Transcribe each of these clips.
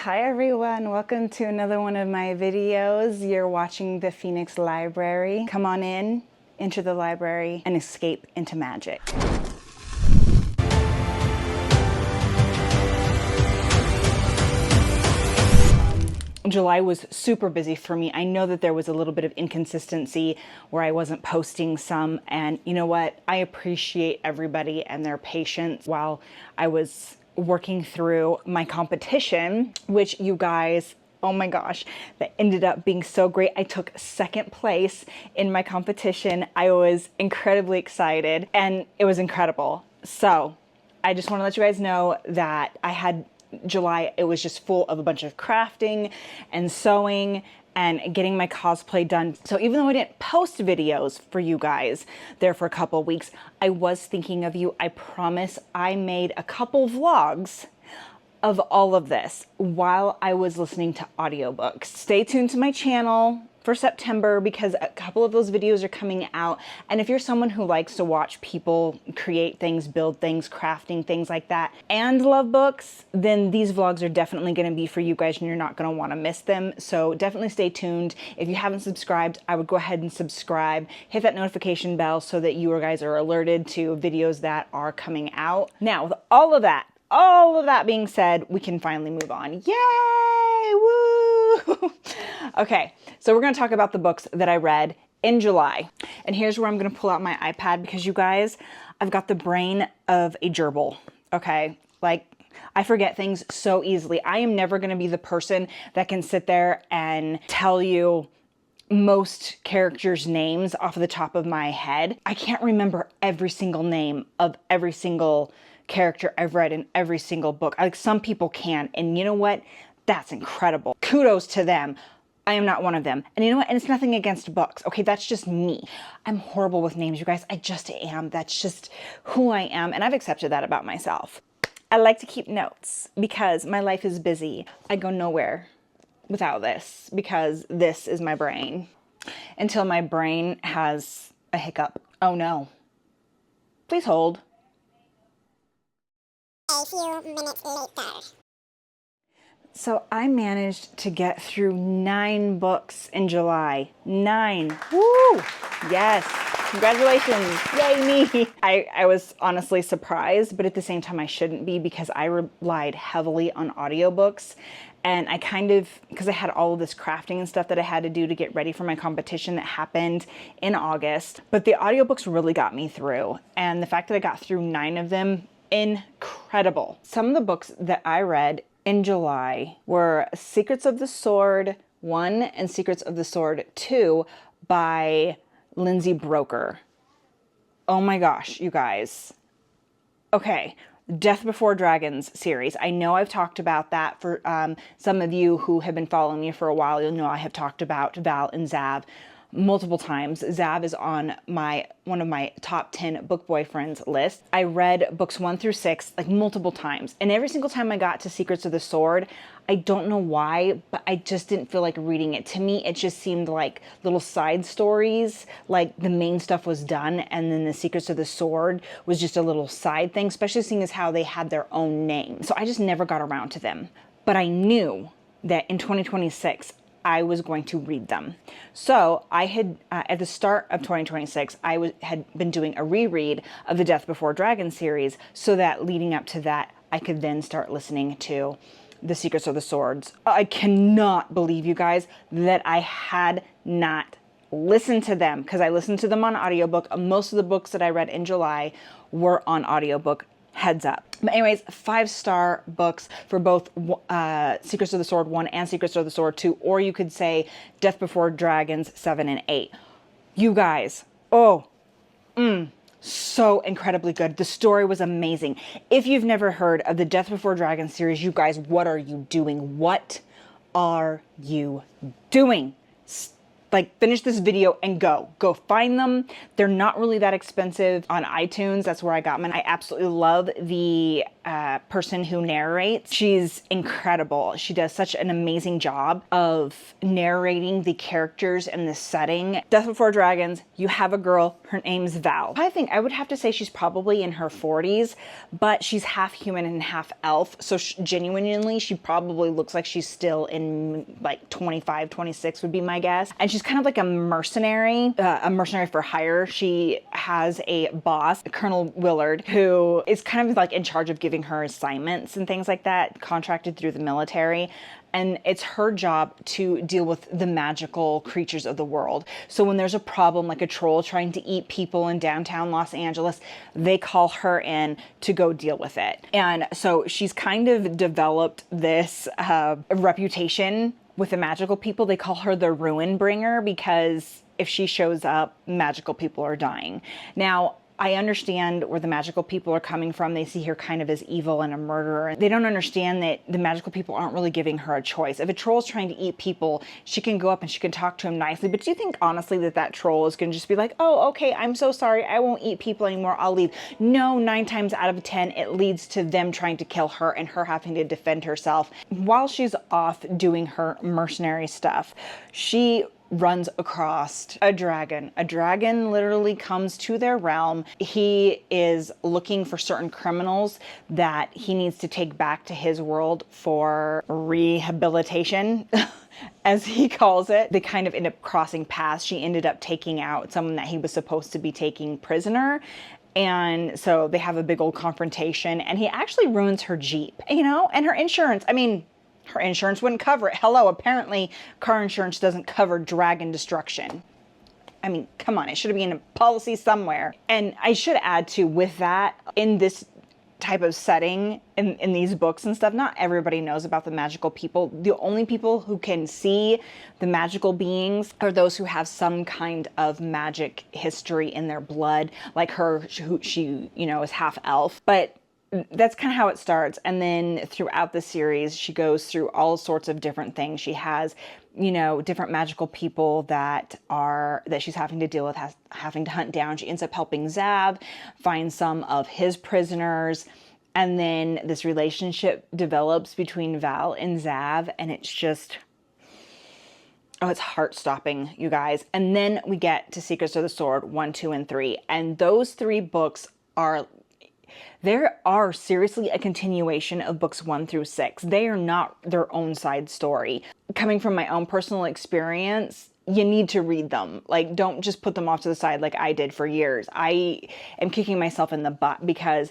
Hi everyone, welcome to another one of my videos. You're watching the Phoenix Library. Come on in, enter the library, and escape into magic. July was super busy for me. I know that there was a little bit of inconsistency where I wasn't posting some, and you know what? I appreciate everybody and their patience while I was working through my competition, which you guys, oh my gosh, that ended up being so great. I took second place in my competition. I was incredibly excited and it was incredible. So I just want to let you guys know that I had July, it was just full of a bunch of crafting and sewing and getting my cosplay done. So even though I didn't post videos for you guys there for a couple of weeks, I was thinking of you. I promise I made a couple vlogs of all of this while I was listening to audiobooks. Stay tuned to my channel for September because a couple of those videos are coming out. And if you're someone who likes to watch people create things, build things, crafting, things like that, and love books, then these vlogs are definitely going to be for you guys and you're not going to want to miss them. So definitely stay tuned. If you haven't subscribed, I would go ahead and subscribe. Hit that notification bell so that you guys are alerted to videos that are coming out. Now, with all of that being said, we can finally move on. Yay! Woo! Okay, so we're going to talk about the books that I read in July. And here's where I'm going to pull out my iPad because you guys, I've got the brain of a gerbil, okay? Like, I forget things so easily. I am never going to be the person that can sit there and tell you most characters' names off of the top of my head. I can't remember every single name of every single character I've read in every single book. Like, some people can, and you know what? That's incredible. Kudos to them. I am not one of them. And you know what? And it's nothing against books. Okay, that's just me. I'm horrible with names, you guys. I just am. That's just who I am. And I've accepted that about myself. I like to keep notes because my life is busy. I go nowhere without this because this is my brain. Until my brain has a hiccup. Oh no. Please hold. A few minutes later. So I managed to get through 9 books in July. 9. Woo! Yes. Congratulations. Yay me. I was honestly surprised, but at the same time I shouldn't be because I relied heavily on audiobooks. And I kind of, because I had all of this crafting and stuff that I had to do to get ready for my competition that happened in August. But the audiobooks really got me through. And the fact that I got through 9 of them, incredible. Some of the books that I read in July were Secrets of the Sword 1 and Secrets of the Sword 2 by Lindsay Broker. Oh my gosh, you guys. Okay, Death Before Dragons series. I know I've talked about that for some of you who have been following me for a while. You'll know I have talked about Val and Zav multiple times. Zav is on one of my top 10 book boyfriends list. I read books 1 through 6 like multiple times, and every single time I got to Secrets of the Sword, I don't know why, but I just didn't feel like reading it. To me, it just seemed like little side stories, like the main stuff was done, and then the Secrets of the Sword was just a little side thing, especially seeing as how they had their own name. So I just never got around to them. But I knew that in 2026, I was going to read them. So I had, at the start of 2026, had been doing a reread of the Death Before Dragons series so that leading up to that, I could then start listening to the Secrets of the Swords. I cannot believe, you guys, that I had not listened to them because I listened to them on audiobook. Most of the books that I read in July were on audiobook. Heads up. But anyways, 5-star books for both Secrets of the Sword 1 and Secrets of the Sword 2, or you could say Death Before Dragons 7 and 8. You guys, so incredibly good. The story was amazing. If you've never heard of the Death Before Dragons series, you guys, what are you doing? What are you doing? Like, finish this video and go find them. They're not really that expensive on iTunes. That's where I got mine. I absolutely love the person who narrates. She's incredible. She does such an amazing job of narrating the characters and the setting. Death Before Dragons, you have a girl, her name's Val. I would have to say she's probably in her 40s, but she's half human and half elf. So genuinely, she probably looks like she's still in like 25, 26 would be my guess. And she's kind of like a mercenary for hire. She has a boss, Colonel Willard, who is kind of like in charge of giving her assignments and things like that, contracted through the military. And it's her job to deal with the magical creatures of the world. So when there's a problem, like a troll trying to eat people in downtown Los Angeles, they call her in to go deal with it. And so she's kind of developed this reputation with the magical people. They call her the Ruin Bringer because if she shows up, magical people are dying. Now, I understand where the magical people are coming from. They see her kind of as evil and a murderer. They don't understand that the magical people aren't really giving her a choice. If a troll is trying to eat people, she can go up and she can talk to him nicely. But do you think honestly that troll is going to just be like, oh, okay, I'm so sorry. I won't eat people anymore. I'll leave. No, 9 times out of 10, it leads to them trying to kill her and her having to defend herself while she's off doing her mercenary stuff. She runs across a dragon. A dragon literally comes to their realm. He is looking for certain criminals that he needs to take back to his world for rehabilitation, as he calls it. They kind of end up crossing paths. She ended up taking out someone that he was supposed to be taking prisoner. And so they have a big old confrontation, and he actually ruins her Jeep, and her insurance. I mean, her insurance wouldn't cover it. Hello, apparently car insurance doesn't cover dragon destruction. I mean, come on, it should be in a policy somewhere. And I should add too, with that, in this type of setting, in these books and stuff, not everybody knows about the magical people. The only people who can see the magical beings are those who have some kind of magic history in their blood, like her, she is half elf. But that's kind of how it starts. And then throughout the series, she goes through all sorts of different things. She has, different magical people that she's having to deal with, having to hunt down. She ends up helping Zav find some of his prisoners. And then this relationship develops between Val and Zav. And it's just, it's heart-stopping, you guys. And then we get to Secrets of the Sword 1, 2, and 3. And those 3 books are seriously a continuation of books 1 through 6. They are not their own side story. Coming from my own personal experience, you need to read them. Like, don't just put them off to the side like I did for years. I am kicking myself in the butt because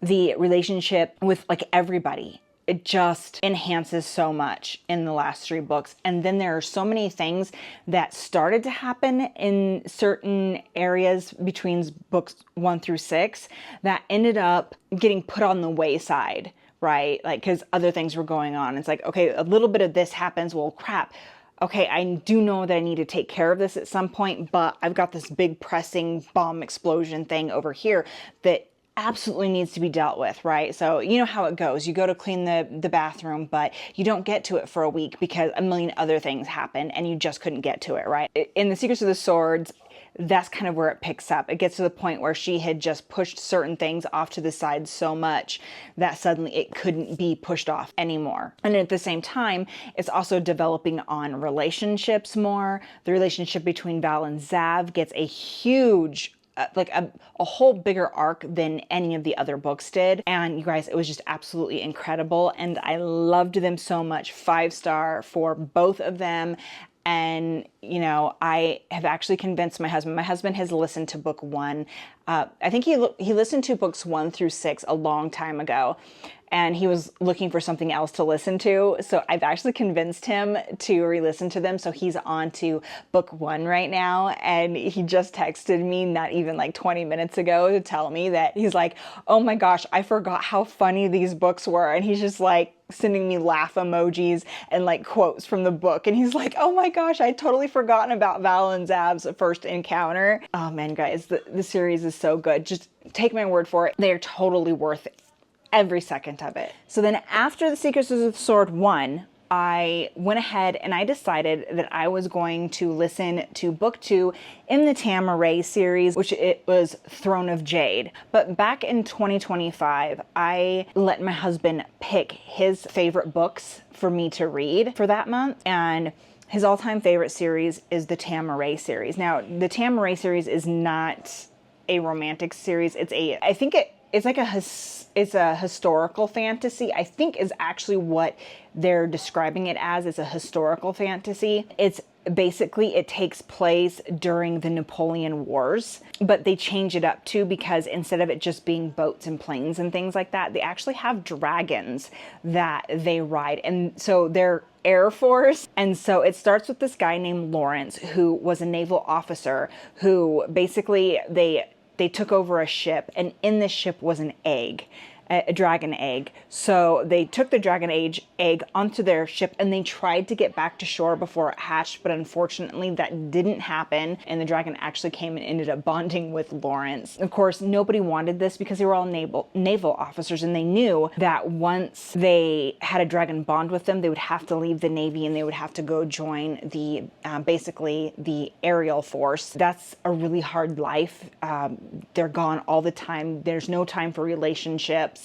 the relationship with everybody, it just enhances so much in the last 3 books. And then there are so many things that started to happen in certain areas between books 1 through 6 that ended up getting put on the wayside, right? Because other things were going on. It's like, okay, a little bit of this happens. Well, crap. Okay, I do know that I need to take care of this at some point, but I've got this big pressing bomb explosion thing over here that absolutely needs to be dealt with, right? So you know how it goes. You go to clean the bathroom, but you don't get to it for a week because a million other things happen and you just couldn't get to it, right? In the Secrets of the Swords, that's kind of where it picks up. It gets to the point where she had just pushed certain things off to the side so much that suddenly it couldn't be pushed off anymore. And at the same time, it's also developing on relationships more. The relationship between Val and Zav gets a huge a whole bigger arc than any of the other books did. And you guys, it was just absolutely incredible. And I loved them so much. 5-star for both of them. And, I have actually convinced my husband. My husband has listened to book 1. I think he listened to books 1 through 6 a long time ago. And he was looking for something else to listen to. So I've actually convinced him to re-listen to them. So he's on to book 1 right now. And he just texted me not even 20 minutes ago to tell me that he's like, oh my gosh, I forgot how funny these books were. And he's just sending me laugh emojis and quotes from the book. And he's like, oh my gosh, I totally forgotten about Val and Zav's first encounter. Oh man, guys, the series is so good. Just take my word for it. They're totally worth it. Every second of it. So then after the Secrets of the Sword 1, I went ahead and I decided that I was going to listen to book 2 in the Tamaray series, which it was Throne of Jade. But back in 2025, I let my husband pick his favorite books for me to read for that month, and his all-time favorite series is the Tamaray series. Now, the Tamaray series is not a romantic series. It's like it's a historical fantasy. I think is actually what they're describing it as. It's a historical fantasy. It's basically, it takes place during the Napoleon Wars, but they change it up too, because instead of it just being boats and planes and things like that, they actually have dragons that they ride. And so they're Air Force. And so it starts with this guy named Lawrence, who was a naval officer, who basically they took over a ship, and in this ship was an egg, a dragon egg. So they took the dragon egg onto their ship, and they tried to get back to shore before it hatched, but unfortunately that didn't happen, and the dragon actually came and ended up bonding with Lawrence. Of course, nobody wanted this because they were all naval officers, and they knew that once they had a dragon bond with them, they would have to leave the Navy and they would have to go join the basically the aerial force. That's a really hard life. They're gone all the time. There's no time for relationships.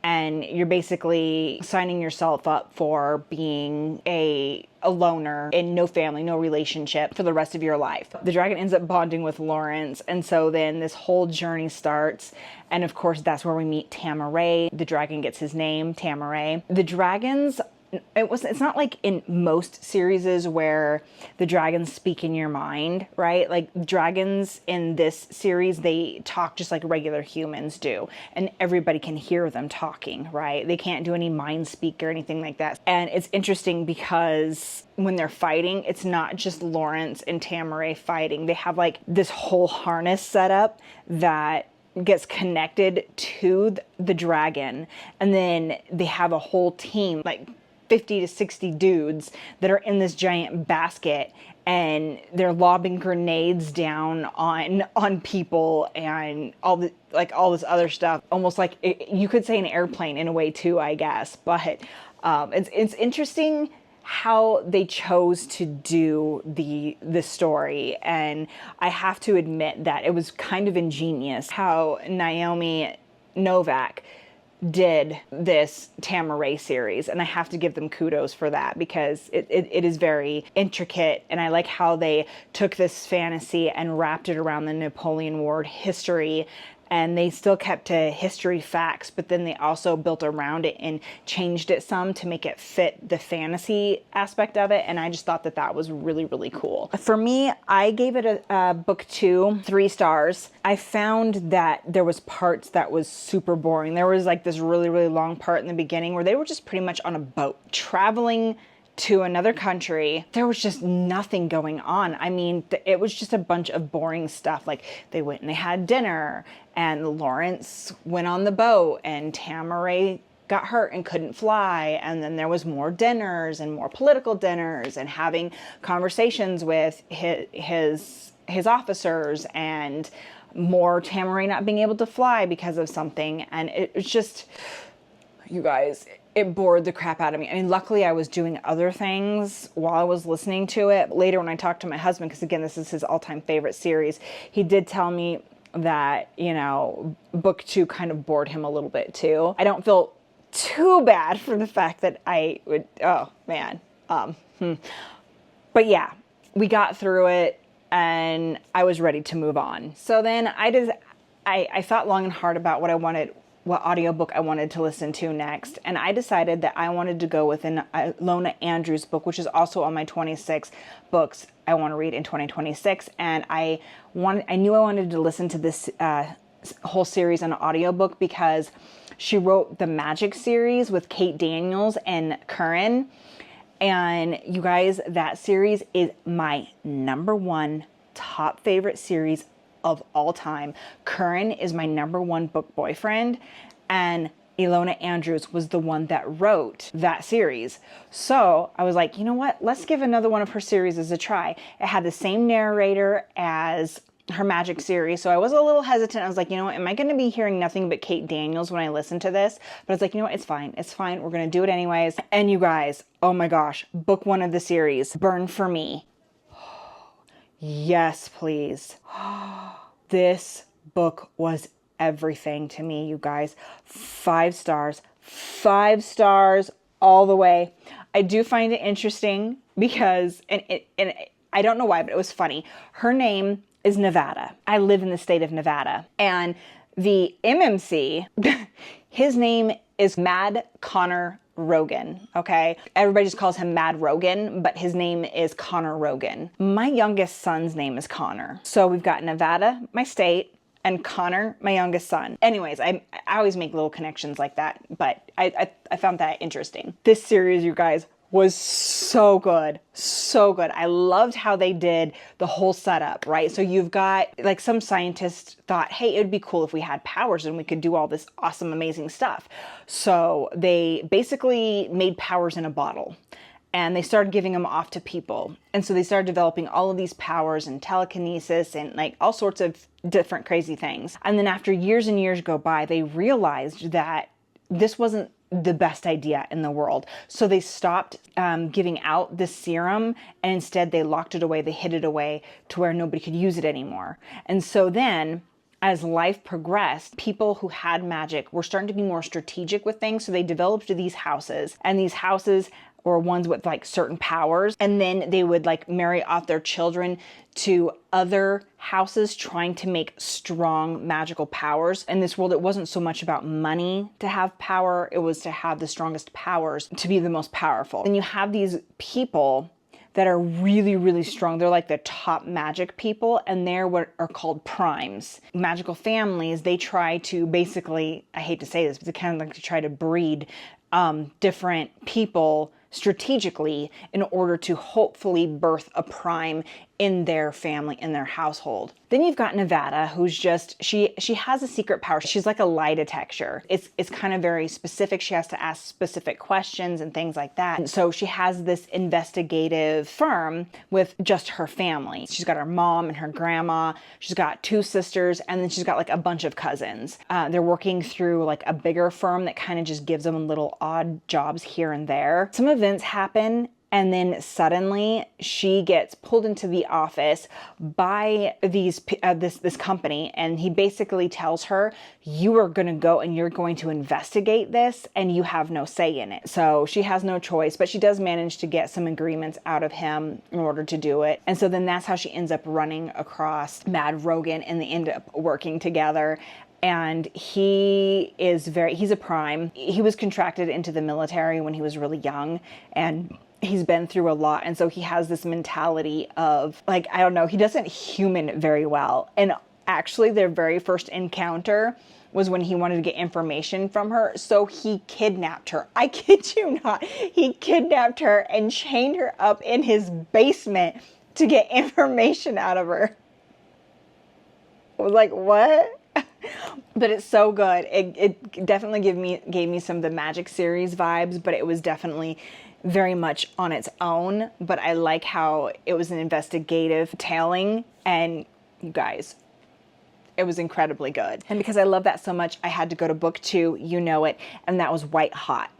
And you're basically signing yourself up for being a loner and no family, no relationship for the rest of your life. The dragon ends up bonding with Lawrence, and so then this whole journey starts. And of course, that's where we meet Tamaray. The dragon gets his name, Tamaray. The dragons, it's not like in most series where the dragons speak in your mind, right? Like dragons in this series, they talk just like regular humans do, and everybody can hear them talking, right? They can't do any mind speak or anything like that. And it's interesting because when they're fighting, it's not just Lawrence and Tamaray fighting. They have like this whole harness set up that gets connected to the dragon, and then they have a whole team, like 50 to 60 dudes that are in this giant basket, and they're lobbing grenades down on people and all this other stuff, almost like you could say an airplane in a way too, I guess. But it's interesting how they chose to do the story, and I have to admit that it was kind of ingenious how Naomi Novak did this Tamaray series, and I have to give them kudos for that, because it is very intricate, and I like how they took this fantasy and wrapped it around the Napoleon War history, and they still kept to history facts, but then they also built around it and changed it some to make it fit the fantasy aspect of it, and I just thought that was really, really cool. For me, I gave it a book 2, 3 stars. I found that there was parts that was super boring. There was like this really, really long part in the beginning where they were just pretty much on a boat traveling to another country. There was just nothing going on. I mean, it was just a bunch of boring stuff. Like they went and they had dinner, and Lawrence went on the boat, and Tamaray got hurt and couldn't fly, and then there was more dinners and more political dinners and having conversations with his officers, and more Tamaray not being able to fly because of something. And it was just, you guys, it bored the crap out of me. I mean, luckily I was doing other things while I was listening to it. Later when I talked to my husband, because again, this is his all-time favorite series, he did tell me that, you know, book 2 kind of bored him a little bit too. I don't feel too bad for the fact that I would, oh man. But yeah, we got through it and I was ready to move on. So then I thought long and hard about what audiobook I wanted to listen to next. And I decided that I wanted to go with an Ilona Andrews book, which is also on my 26 books I want to read in 2026. And I knew I wanted to listen to this whole series on audiobook because she wrote the Magic series with Kate Daniels and Curran. And you guys, that series is my #1 top favorite series of all time. Curran is my #1 book boyfriend, and Ilona Andrews was the one that wrote that series. So I was like, you know what? Let's give another one of her series a try. It had the same narrator as her magic series. So I was a little hesitant. I was like, you know what, am I going to be hearing nothing but Kate Daniels when I listen to this? But I was like, you know what, it's fine. It's fine. We're going to do it anyways. And you guys, oh my gosh, book 1 of the series, Burn for Me. Yes, please. This book was everything to me, you guys. 5 stars, 5 stars all the way. I do find it interesting because, and I don't know why, but it was funny. Her name is Nevada. I live in the state of Nevada. And the MMC, his name is Mad Connor Rogan, okay? Everybody just calls him Mad Rogan, but his name is Connor Rogan. My youngest son's name is Connor. So we've got Nevada, my state, and Connor, my youngest son. Anyways, I always make little connections like that, but I found that interesting. This series, you guys, was so good. So good. I loved how they did the whole setup, right? So you've got, like, some scientists thought, hey, it would be cool if we had powers and we could do all this awesome, amazing stuff. So they basically made powers in a bottle. And they started giving them off to people. And so they started developing all of these powers and telekinesis and like all sorts of different crazy things. And then after years and years go by, they realized that this wasn't the best idea in the world. So they stopped giving out the serum, and instead they locked it away, they hid it away to where nobody could use it anymore. And so then, as life progressed, people who had magic were starting to be more strategic with things. So they developed these houses, and these houses or ones with like certain powers, and then they would like marry off their children to other houses trying to make strong magical powers. In this world, it wasn't so much about money to have power, it was to have the strongest powers to be the most powerful. And you have these people that are really, really strong. They're like the top magic people, and they're what are called primes. Magical families, they try to basically, I hate to say this, but they kind of like to try to breed different people strategically in order to hopefully birth a prime in their family, in their household. Then you've got Nevada, who's just, she has a secret power. She's like a lie detector. It's kind of very specific. She has to ask specific questions and things like that. And so she has this investigative firm with just her family. She's got her mom and her grandma. She's got 2 sisters, and then she's got like a bunch of cousins. They're working through like a bigger firm that kind of just gives them little odd jobs here and there. Some events happen, and then suddenly she gets pulled into the office by this company, and he basically tells her, you are going to go and you're going to investigate this, and you have no say in it. So she has no choice, but she does manage to get some agreements out of him in order to do it. And so then that's how she ends up running across Mad Rogan, and they end up working together. And he's a prime. He was contracted into the military when he was really young, and he's been through a lot. And so he has this mentality of like, I don't know, he doesn't human very well. And actually their very first encounter was when he wanted to get information from her. So he kidnapped her. I kid you not. He kidnapped her and chained her up in his basement to get information out of her. I was like, what? But it's so good. It definitely gave me some of the Magic series vibes, but it was definitely very much on its own. But I like how it was an investigative telling, and you guys, it was incredibly good. And because I love that so much, I had to go to book 2, you know it, and that was White Hot.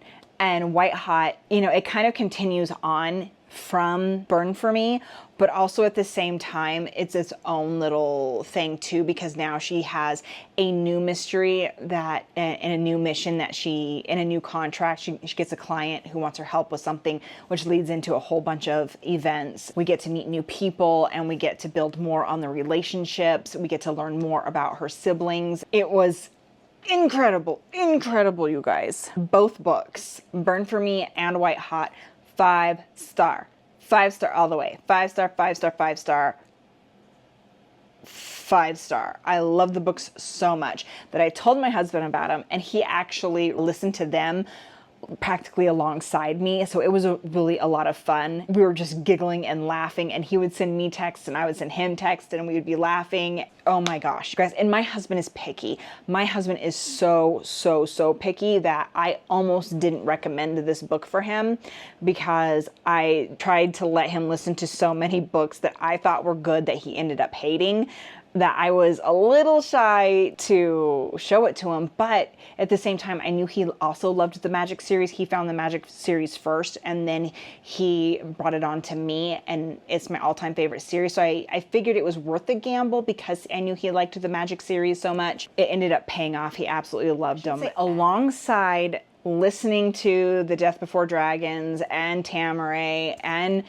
And White Hot, you know, it kind of continues on from Burn for Me, but also at the same time, it's its own little thing too, because now she has a new mystery that, and a new mission that in a new contract, she gets a client who wants her help with something, which leads into a whole bunch of events. We get to meet new people, and we get to build more on the relationships. We get to learn more about her siblings. It was incredible, you guys. Both books, Burn for Me and White Hot, 5 star. 5 star all the way. 5 star, 5 star, 5 star. 5 star. I love the books so much that I told my husband about them, and he actually listened to them practically alongside me. So it was really a lot of fun. We were just giggling and laughing, and he would send me texts and I would send him texts, and we would be laughing. Oh my gosh, guys. And my husband is picky. My husband is so picky that I almost didn't recommend this book for him, because I tried to let him listen to so many books that I thought were good that he ended up hating, that I was a little shy to show it to him, but at the same time, I knew he also loved the Magic series. He found the Magic series first, and then he brought it on to me, and it's my all-time favorite series. So I figured it was worth the gamble because I knew he liked the Magic series so much. It ended up paying off. He absolutely loved them. Alongside listening to The Death Before Dragons and Tamaray and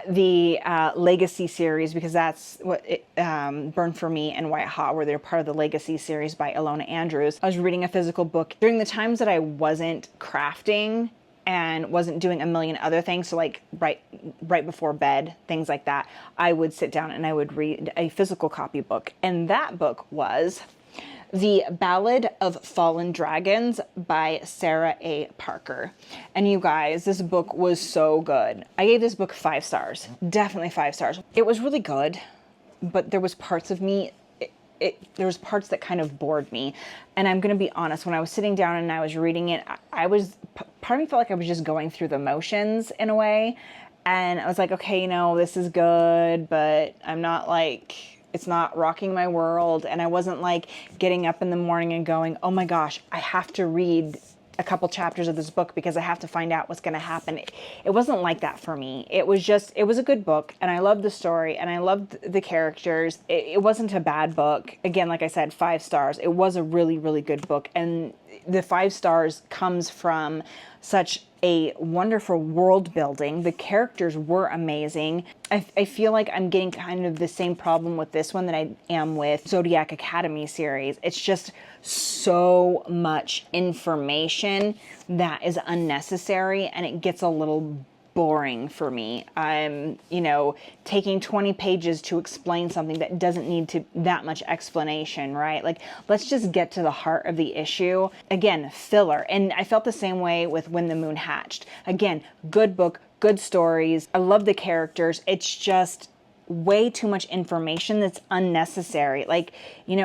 the Legacy series, because that's what Burn For Me and White Hot, where they're part of the Legacy series by Ilona Andrews. I was reading a physical book during the times that I wasn't crafting and wasn't doing a million other things. So like right before bed, things like that, I would sit down and I would read a physical copy book. And that book was The Ballad of Fallen Dragons by Sarah A. Parker. And you guys, this book was so good. I gave this book 5 stars, definitely 5 stars. It was really good, but there was parts of me, there was parts that kind of bored me. And I'm gonna be honest, when I was sitting down and I was reading it, part of me felt like I was just going through the motions in a way. And I was like, okay, you know, this is good, but I'm not like, it's not rocking my world. And I wasn't like getting up in the morning and going, oh my gosh, I have to read a couple chapters of this book because I have to find out what's going to happen. It wasn't like that for me. It was a good book, and I loved the story and I loved the characters. It wasn't a bad book. Again, like I said, 5 stars. It was a really, really good book. And the 5 stars comes from such a wonderful world building. The characters were amazing. I feel like I'm getting kind of the same problem with this one that I am with Zodiac Academy series. It's just so much information that is unnecessary, and it gets a little boring for me. I'm, taking 20 pages to explain something that doesn't need that much explanation, right? Like, let's just get to the heart of the issue. Again, filler. And I felt the same way with When the Moon Hatched. Again, good book, good stories. I love the characters. It's just way too much information that's unnecessary. Like,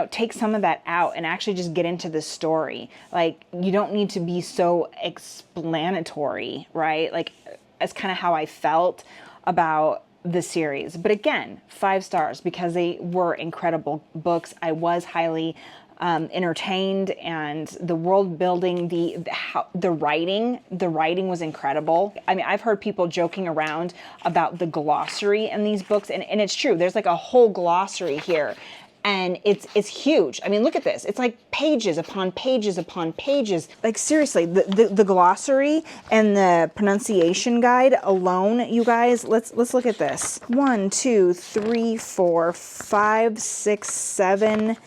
take some of that out and actually just get into the story. Like, you don't need to be so explanatory, right? Like, that's kind of how I felt about the series. But again, 5 stars because they were incredible books. I was highly entertained, and the world building, the writing was incredible. I mean, I've heard people joking around about the glossary in these books, and it's true. There's like a whole glossary here. And it's huge. I mean, look at this. It's like pages upon pages upon pages. Like, seriously, the glossary and the pronunciation guide alone, you guys, let's look at this. 1, 2, 3, 4, 5, 6, 7,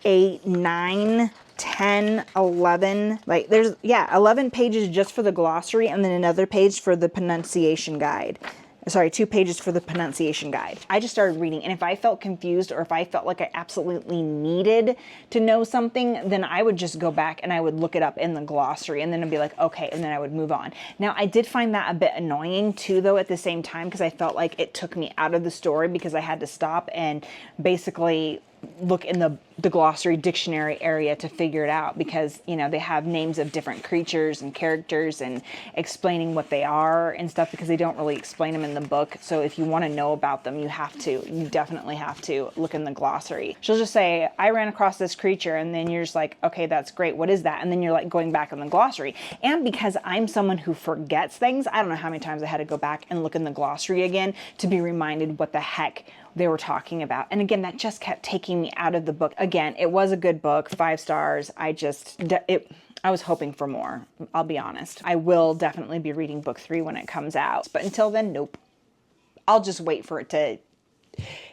8, 9, 10, 11. Like, there's 11 pages just for the glossary, and then another page for the pronunciation guide. Sorry, 2 pages for the pronunciation guide. I just started reading, and if I felt confused or if I felt like I absolutely needed to know something, then I would just go back and I would look it up in the glossary, and then I'd be like, okay, and then I would move on. Now, I did find that a bit annoying too, though, at the same time, because I felt like it took me out of the story because I had to stop and basically look in the glossary dictionary area to figure it out, because they have names of different creatures and characters and explaining what they are and stuff, because they don't really explain them in the book. So if you want to know about them, you definitely have to look in the glossary. She'll just say, I ran across this creature, and then you're just like, okay, that's great, what is that? And then you're like going back in the glossary. And because I'm someone who forgets things, I don't know how many times I had to go back and look in the glossary again to be reminded what the heck they were talking about. And again, that just kept taking me out of the book. Again, it was a good book, 5 stars. I was hoping for more, I'll be honest. I will definitely be reading book 3 when it comes out. But until then, nope. I'll just wait for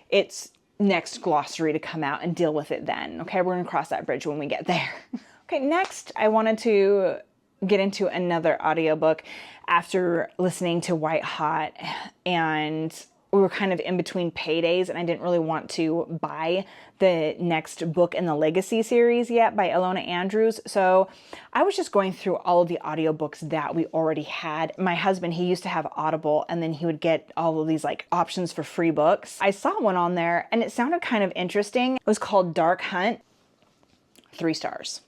its next glossary to come out and deal with it then. Okay, we're gonna cross that bridge when we get there. Okay, next I wanted to get into another audiobook after listening to White Hot, and we were kind of in between paydays, and I didn't really want to buy the next book in the Legacy series yet by Ilona Andrews. So I was just going through all of the audiobooks that we already had. My husband, he used to have Audible, and then he would get all of these like options for free books. I saw one on there and it sounded kind of interesting. It was called Dark Hunt. 3 stars.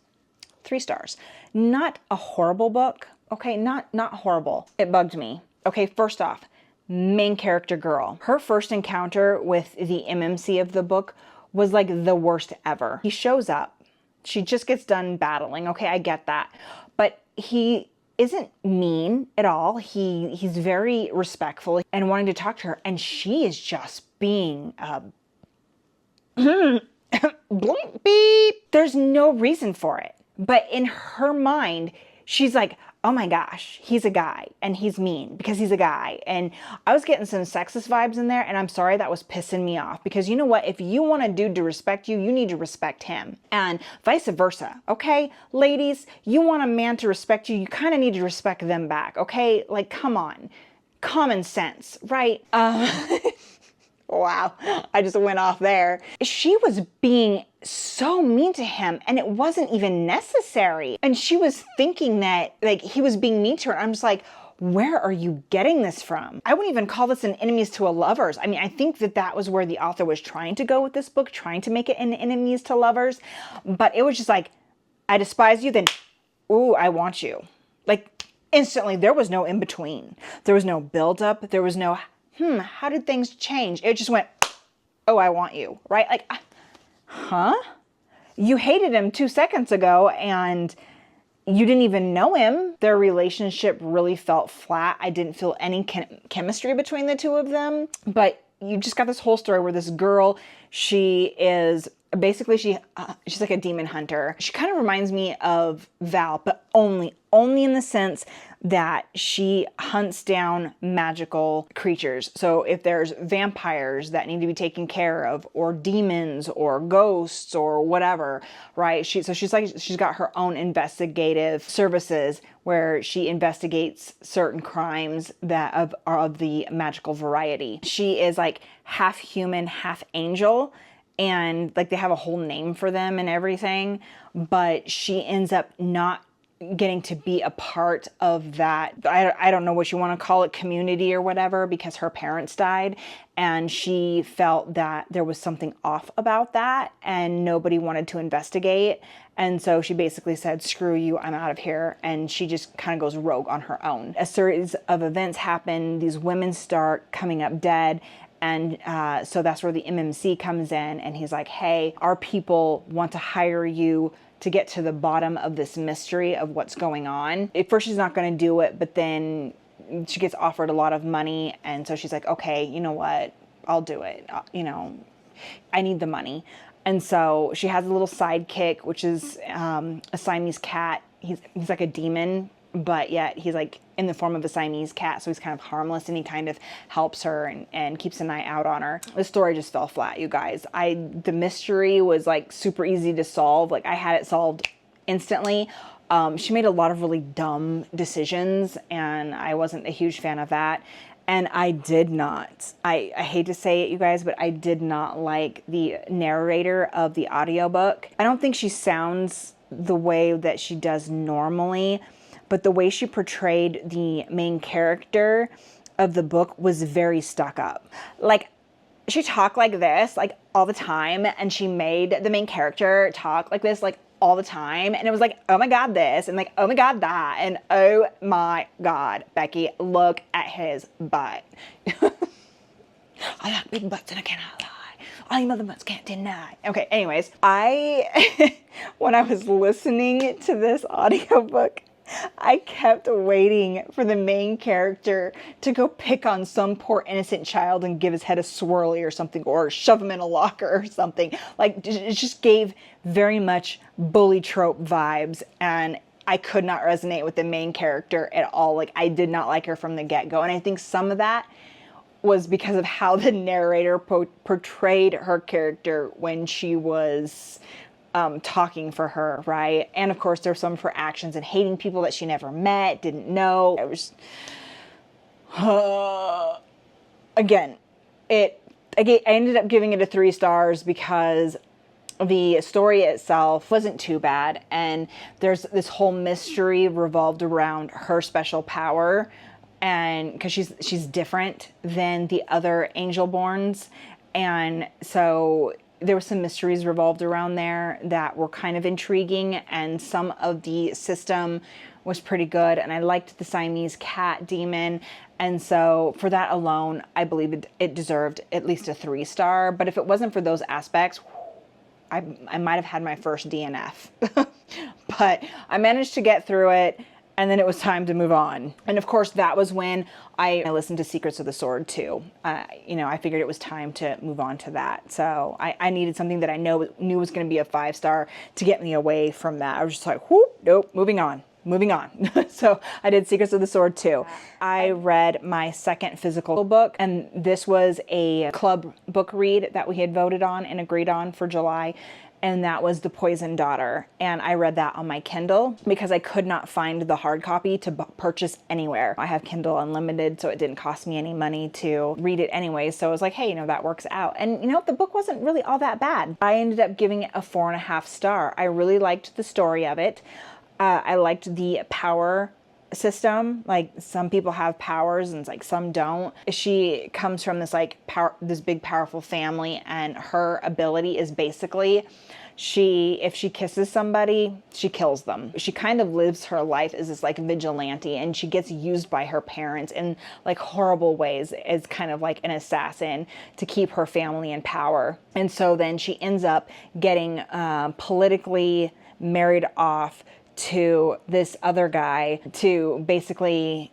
3 stars. Not a horrible book. Okay, not horrible. It bugged me. Okay, first off, main character girl. Her first encounter with the MMC of the book was like the worst ever. He shows up. She just gets done battling. Okay, I get that. But he isn't mean at all. He's very respectful and wanting to talk to her. And she is just being beep. There's no reason for it. But in her mind, she's like, oh my gosh, he's a guy and he's mean because he's a guy. And I was getting some sexist vibes in there, and I'm sorry, that was pissing me off, because you know what? If you want a dude to respect you, you need to respect him, and vice versa. Okay, ladies, you want a man to respect you, you kind of need to respect them back. Okay, like, come on, common sense, right? Wow, I just went off there. She was being so mean to him, and it wasn't even necessary. And she was thinking that like he was being mean to her. I'm just like, where are you getting this from? I wouldn't even call this an enemies to a lovers. I mean, I think that was where the author was trying to go with this book, trying to make it an enemies to lovers. But it was just like, I despise you, then, ooh, I want you. Like, instantly, there was no in between. There was no buildup. There was no, how did things change? It just went, oh, I want you, right? Like, huh? You hated him 2 seconds ago and you didn't even know him. Their relationship really felt flat. I didn't feel any chemistry between the two of them. But you just got this whole story where this girl, she is basically, she's like a demon hunter. She kind of reminds me of Val, but only in the sense that she hunts down magical creatures. So if there's vampires that need to be taken care of, or demons or ghosts or whatever, right? She's got her own investigative services where she investigates certain crimes that are of the magical variety. She is like half human, half angel. And like they have a whole name for them and everything, but she ends up not getting to be a part of that. I don't know what you want to call it, community or whatever, because her parents died, and she felt that there was something off about that and nobody wanted to investigate. And so she basically said, screw you, I'm out of here. And she just kind of goes rogue on her own. A series of events happen. These women start coming up dead. And so that's where the MMC comes in, and he's like, hey, our people want to hire you to get to the bottom of this mystery of what's going on. At first she's not going to do it, but then she gets offered a lot of money. And so she's like, okay, you know what? I'll do it. I need the money. And so she has a little sidekick, which is a Siamese cat. He's like a demon, but yet he's like in the form of a Siamese cat, so he's kind of harmless, and he kind of helps her and keeps an eye out on her. The story just fell flat, you guys. The mystery was like super easy to solve. Like I had it solved instantly. She made a lot of really dumb decisions, and I wasn't a huge fan of that. And I did not, I hate to say it, you guys, but I did not like the narrator of the audiobook. I don't think she sounds the way that she does normally, but the way she portrayed the main character of the book was very stuck up. Like, she talked like this, like, all the time, and she made the main character talk like this, like, all the time, and it was like, oh my god this, and like, oh my god that, and oh my god, Becky, look at his butt. I like big butts and I cannot lie. All you mother butts can't deny. Okay, anyways, when I was listening to this audiobook, I kept waiting for the main character to go pick on some poor innocent child and give his head a swirly or something, or shove him in a locker or something. Like, it just gave very much bully trope vibes, and I could not resonate with the main character at all. Like, I did not like her from the get-go, and I think some of that was because of how the narrator portrayed her character when she was talking for her, right? And of course, there's some of her actions and hating people that she never met, didn't know. It was, again, I ended up giving it a 3 stars because the story itself wasn't too bad, and there's this whole mystery revolved around her special power, and because she's different than the other Angelborns, and so there were some mysteries revolved around there that were kind of intriguing, and some of the system was pretty good, and I liked the Siamese cat demon, and so for that alone, I believe it deserved at least a 3 star. But if it wasn't for those aspects, I might have had my first DNF, but I managed to get through it. And then it was time to move on. And of course, that was when I listened to Secrets of the Sword too. I figured it was time to move on to that. So I needed something that I knew was going to be a 5-star to get me away from that. I was just like, whoop, nope, moving on. So I did Secrets of the Sword too. I read my second physical book, and this was a club book read that we had voted on and agreed on for July. And that was The Poisoned Daughter. And I read that on my Kindle because I could not find the hard copy to purchase anywhere. I have Kindle Unlimited, so it didn't cost me any money to read it anyway. So I was like, hey, that works out. And the book wasn't really all that bad. I ended up giving it a 4.5 star. I really liked the story of it. I liked the power system. Like, some people have powers and it's like some don't. She comes from this this big powerful family, and her ability is basically if she kisses somebody, she kills them. She kind of lives her life as this vigilante, and she gets used by her parents in horrible ways as kind of like an assassin to keep her family in power. And so then she ends up getting politically married off to this other guy to basically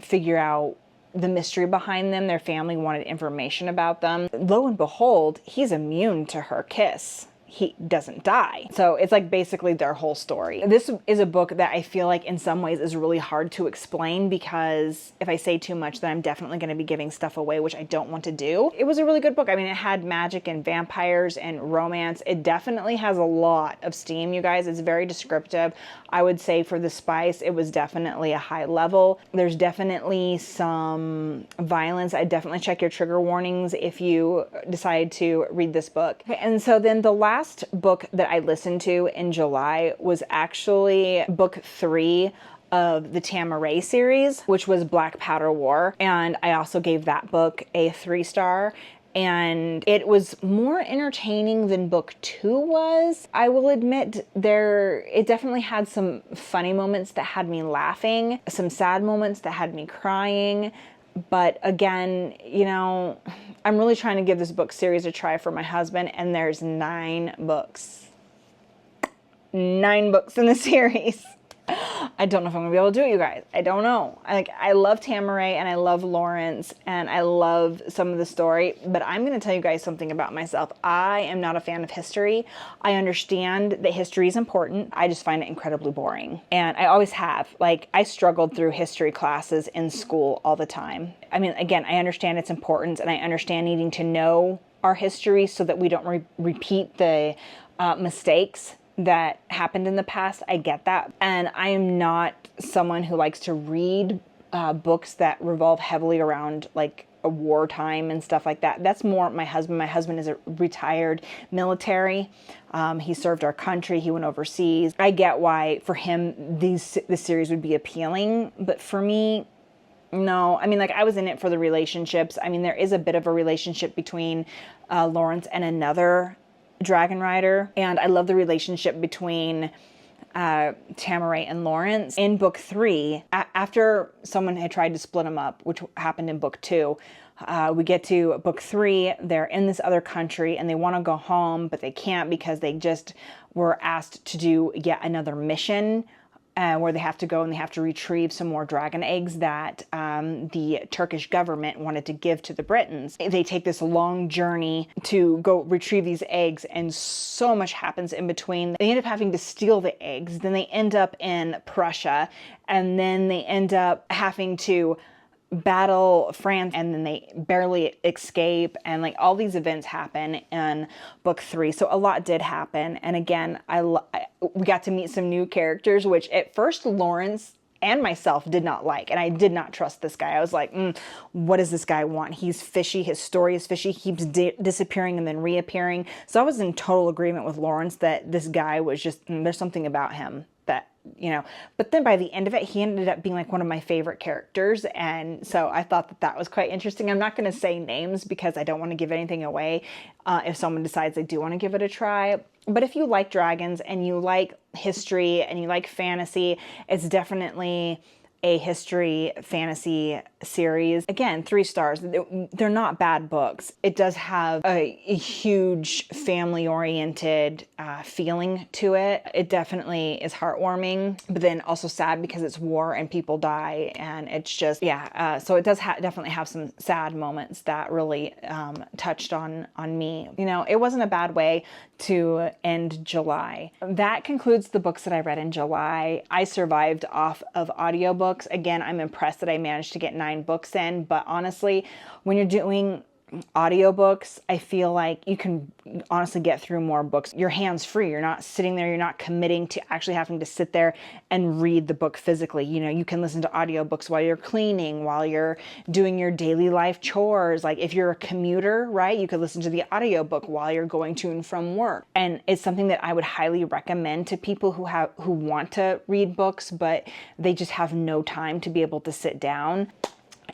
figure out the mystery behind them. Their family wanted information about them. Lo and behold, he's immune to her kiss. He doesn't die. So it's basically their whole story. This is a book that I feel like in some ways is really hard to explain, because if I say too much, then I'm definitely going to be giving stuff away, which I don't want to do. It was a really good book. I mean, it had magic and vampires and romance. It definitely has a lot of steam, you guys. It's very descriptive. I would say for the spice, it was definitely a high level. There's definitely some violence. I definitely check your trigger warnings if you decide to read this book. Okay, and so then the last book that I listened to in July was actually book 3 of the Tamaray series, which was Black Powder War. And I also gave that book a 3-star. And it was more entertaining than book 2 was. I will admit it definitely had some funny moments that had me laughing, some sad moments that had me crying. But again, I'm really trying to give this book series a try for my husband, and there's 9 books. 9 books in the series. I don't know if I'm gonna be able to do it, you guys. I don't know. I love Tamaray and I love Lawrence and I love some of the story, but I'm gonna tell you guys something about myself. I am not a fan of history. I understand that history is important. I just find it incredibly boring. And I always have. I struggled through history classes in school all the time. I mean, again, I understand its importance and I understand needing to know our history so that we don't repeat the mistakes that happened in the past. I get that. And I am not someone who likes to read books that revolve heavily around a wartime and stuff like that. That's more my husband. My husband is a retired military. He served our country. He went overseas. I get why for him this series would be appealing, but for me, no. I mean, I was in it for the relationships. I mean, there is a bit of a relationship between Lawrence and another dragon rider, and I love the relationship between Tamaray and Lawrence. In book 3, after someone had tried to split them up, which happened in book 2, we get to book 3, they're in this other country and they want to go home, but they can't because they just were asked to do yet another mission where they have to go and they have to retrieve some more dragon eggs that the Turkish government wanted to give to the Britons. They take this long journey to go retrieve these eggs, and so much happens in between. They end up having to steal the eggs, then they end up in Prussia, and then they end up having to battle France, and then they barely escape, and all these events happen in book 3. So a lot did happen, and again, we got to meet some new characters, which at first Lawrence and myself did not like, and I did not trust this guy. I was like, what does this guy want? He's fishy. His story is fishy. He keeps disappearing and then reappearing. So I was in total agreement with Lawrence that this guy was just, there's something about him that, but then by the end of it, he ended up being one of my favorite characters. And so I thought that was quite interesting. I'm not going to say names because I don't want to give anything away if someone decides they do want to give it a try. But if you like dragons and you like history and you like fantasy, it's definitely a history fantasy series. Again, 3 stars. They're not bad books. It does have a huge family-oriented feeling to it. It definitely is heartwarming, but then also sad because it's war and people die, and it's just, yeah. So it does definitely have some sad moments that really touched on me. You know, it wasn't a bad way to end July. That concludes the books that I read in July. I survived off of audiobooks. Again, I'm impressed that I managed to get 9 books in, but honestly, when you're doing audiobooks, I feel like you can honestly get through more books. Your hands free. You're not sitting there, you're not committing to actually having to sit there and read the book physically. You know, you can listen to audiobooks while you're cleaning, while you're doing your daily life chores. Like if you're a commuter, right, you could listen to the audiobook while you're going to and from work. And it's something that I would highly recommend to people who want to read books, but they just have no time to be able to sit down.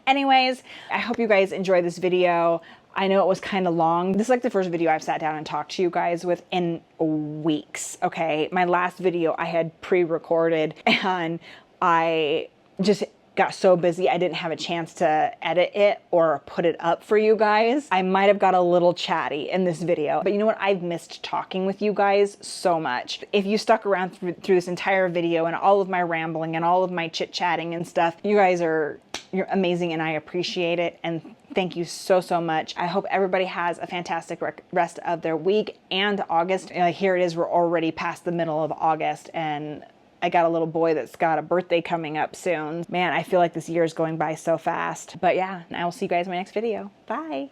Anyways, I hope you guys enjoyed this video. I know it was kind of long. This is like the first video I've sat down and talked to you guys with in weeks, okay? My last video I had pre-recorded and I just got so busy I didn't have a chance to edit it or put it up for you guys. I might have got a little chatty in this video, but you know what? I've missed talking with you guys so much. If you stuck around through this entire video and all of my rambling and all of my chit-chatting and stuff, you guys you're amazing and I appreciate it, and thank you so much. I hope everybody has a fantastic rest of their week and August. Here it is, we're already past the middle of August and I got a little boy that's got a birthday coming up soon. Man, I feel like this year is going by so fast. But yeah, I will see you guys in my next video. Bye.